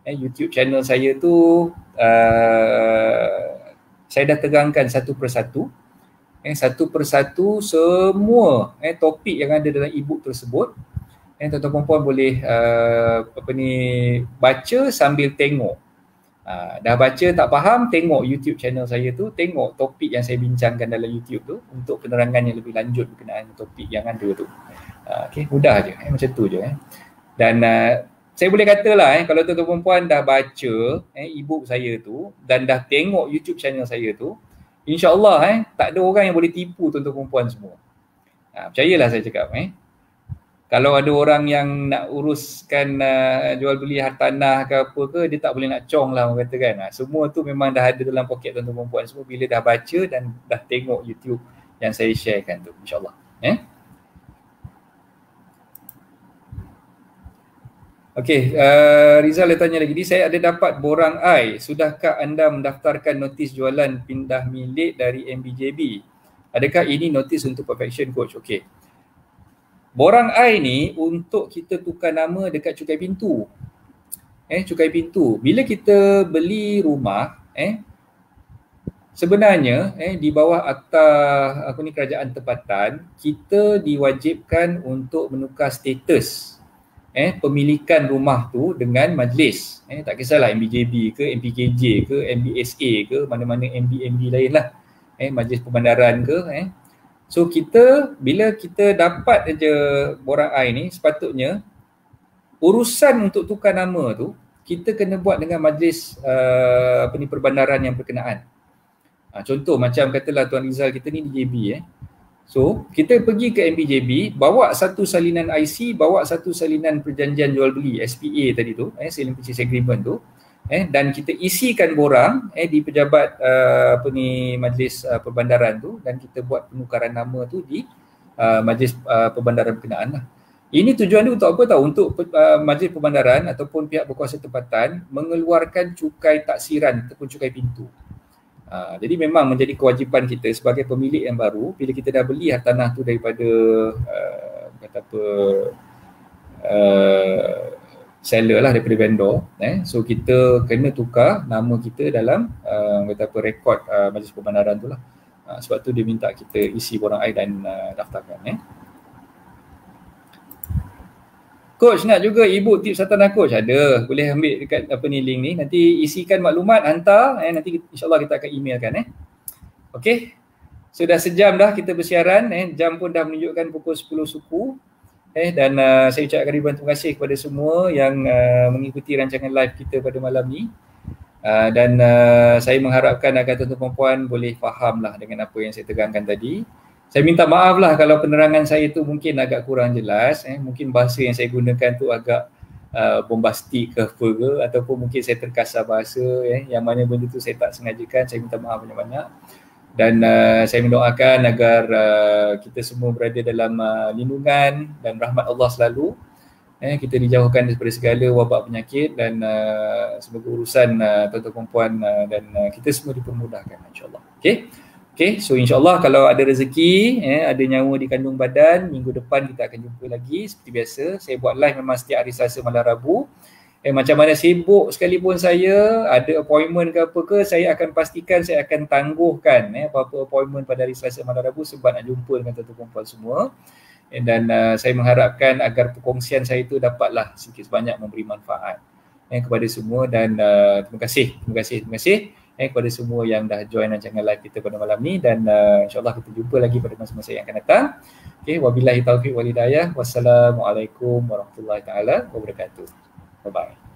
YouTube channel saya tu saya dah terangkan satu persatu. Satu persatu semua topik yang ada dalam e-book tersebut. Tuan-tuan puan boleh baca sambil tengok. Dah baca tak faham, tengok YouTube channel saya tu, tengok topik yang saya bincangkan dalam YouTube tu untuk penerangan yang lebih lanjut berkenaan topik yang ada tu. Okay, mudah je, macam tu je. Dan saya boleh katalah kalau tuan-tuan puan dah baca e-book saya tu dan dah tengok YouTube channel saya tu, insya-Allah tak ada orang yang boleh tipu tuan-tuan puan semua. Percayalah saya cakap. Kalau ada orang yang nak uruskan jual beli hartanah ke apa ke, dia tak boleh nak cong lah orang kata kan. Semua tu memang dah ada dalam poket tuan-tuan puan semua bila dah baca dan dah tengok YouTube yang saya sharekan tu, insya-Allah. Okey, Rizal dia tanya lagi, saya ada dapat borang I. Sudahkah anda mendaftarkan notis jualan pindah milik dari MBJB? Adakah ini notis untuk Perfection Coach? Okey. Borang I ni untuk kita tukar nama dekat cukai pintu. Cukai pintu. Bila kita beli rumah, sebenarnya di bawah akta kerajaan tempatan, kita diwajibkan untuk menukar status pemilikan rumah tu dengan majlis. Tak kisahlah MBJB ke, MPKJ ke, MBSA ke, mana-mana MB lain lah. Majlis Perbandaran ke. So kita, bila kita dapat je borang I ni, sepatutnya urusan untuk tukar nama tu, kita kena buat dengan majlis perbandaran yang berkenaan. Contoh macam katalah Tuan Rizal kita ni di JB. So, kita pergi ke MBJB, bawa satu salinan IC, bawa satu salinan perjanjian jual beli, SPA tadi tu, Sale and Purchase Agreement tu, dan kita isikan borang di pejabat majlis perbandaran tu, dan kita buat penukaran nama tu di majlis perbandaran berkenaan lah. Ini tujuan dia untuk apa tahu? Untuk majlis perbandaran ataupun pihak berkuasa tempatan mengeluarkan cukai taksiran ataupun cukai pintu. Jadi memang menjadi kewajipan kita sebagai pemilik yang baru, bila kita dah beli hartanah tu daripada seller lah, daripada vendor, so kita kena tukar nama kita dalam rekod majlis perbandaran tu lah. Sebab tu dia minta kita isi borang I dan daftarkan. Coach nak juga e-book tips hartanah coach? Ada, boleh ambil dekat link ni, nanti isikan maklumat, hantar, nanti insyaAllah kita akan emailkan. Okey, sudah sejam dah kita bersiaran, jam pun dah menunjukkan pukul 10 suku, dan saya ucapkan ribuan terima kasih kepada semua yang mengikuti rancangan live kita pada malam ni, dan saya mengharapkan agar tuan-tuan puan boleh faham lah dengan apa yang saya terangkan tadi. Saya minta maaf lah kalau penerangan saya tu mungkin agak kurang jelas, mungkin bahasa yang saya gunakan tu agak bombastik ke apa ke, ataupun mungkin saya terkasar bahasa, yang mana benda tu saya tak sengajakan. Saya minta maaf banyak-banyak, dan saya mendoakan agar kita semua berada dalam lindungan dan rahmat Allah selalu. Kita dijauhkan daripada segala wabak penyakit, dan semoga urusan tuan-tuan puan dan kita semua dipermudahkan, insyaAllah. Okay, so insyaAllah kalau ada rezeki, ada nyawa di kandung badan, minggu depan kita akan jumpa lagi seperti biasa. Saya buat live memang setiap hari Selasa malam Rabu. Macam mana sibuk sekalipun saya, ada appointment ke apa ke, saya akan pastikan saya akan tangguhkan apa-apa appointment pada hari Selasa malam Rabu sebab nak jumpa dengan tuan-tuan puan semua. Dan saya mengharapkan agar perkongsian saya itu dapatlah sedikit sebanyak memberi manfaat kepada semua, dan terima kasih kepada semua yang dah join rancangan live kita pada malam ni, dan insyaAllah kita jumpa lagi pada masa-masa yang akan datang. Wabillahi taufiq wal hidayah. Wassalamualaikum warahmatullahi taala wabarakatuh. Bye-bye.